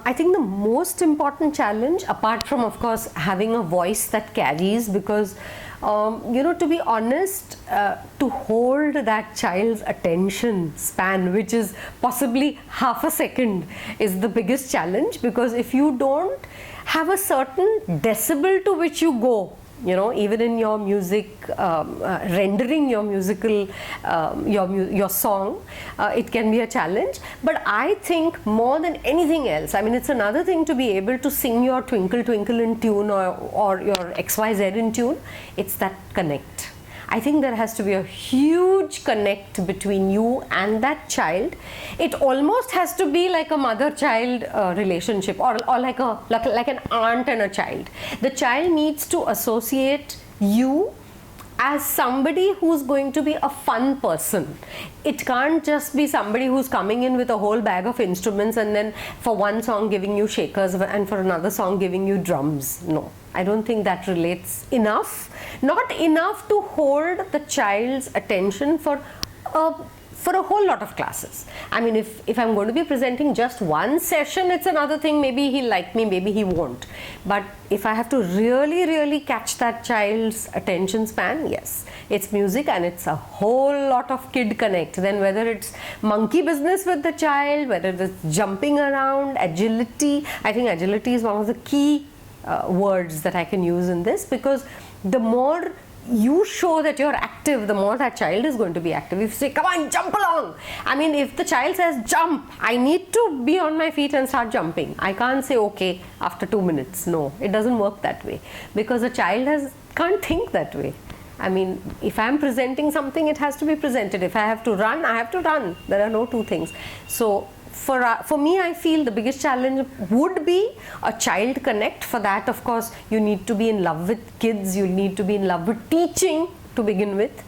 I think the most important challenge, apart from of course having a voice that carries, because to be honest, to hold that child's attention span, which is possibly half a second, is the biggest challenge. Because if you don't have a certain decibel to which you go, even in your music, rendering your musical, your song, it can be a challenge. But I think more than anything else, I mean, it's another thing to be able to sing your Twinkle Twinkle in tune, or your XYZ in tune. It's that connect. I think there has to be a huge connect between you and that child. It almost has to be like a mother-child relationship, or like an aunt and a child. The child needs to associate you as somebody who's going to be a fun person. It can't just be somebody who's coming in with a whole bag of instruments and then for one song giving you shakers and for another song giving you drums. No, I don't think that relates enough. Not enough to hold the child's attention for a whole lot of classes. I mean, if I'm going to be presenting just one session, it's another thing. Maybe he'll like me, maybe he won't. But if I have to really catch that child's attention span, yes, it's music and it's a whole lot of kid connect. Then whether it's monkey business with the child, whether it's jumping around, agility. I think agility is one of the key words that I can use in this, because the more you show that you're active, the more that child is going to be active. If you say, come on, jump along. I mean, if the child says jump, I need to be on my feet and start jumping. I can't say okay after 2 minutes. No, it doesn't work that way, because a child can't think that way. I mean, if I'm presenting something, it has to be presented. If I have to run, I have to run. There are no two things. So for me, I feel the biggest challenge would be a child connect. For that, of course, you need to be in love with kids. You need to be in love with teaching to begin with,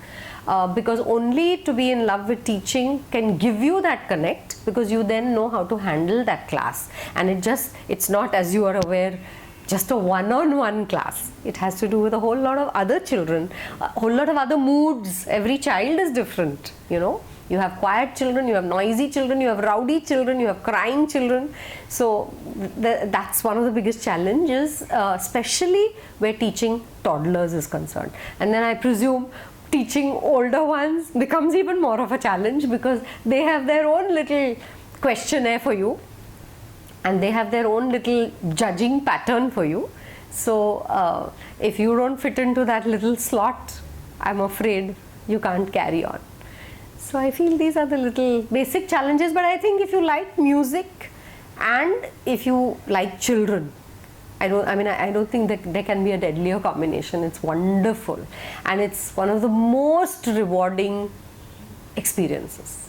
because only to be in love with teaching can give you that connect, because you then know how to handle that class. And it's not, as you are aware, just a one-on-one class. It has to do with a whole lot of other children, a whole lot of other moods. Every child is different, You have quiet children, you have noisy children, you have rowdy children, you have crying children. So that's one of the biggest challenges, especially where teaching toddlers is concerned. And then I presume teaching older ones becomes even more of a challenge, because they have their own little questionnaire for you, and they have their own little judging pattern for you. So if you don't fit into that little slot, I'm afraid you can't carry on. So I feel these are the little basic challenges. But I think if you like music and if you like children, I don't think that there can be a deadlier combination. It's wonderful, and it's one of the most rewarding experiences.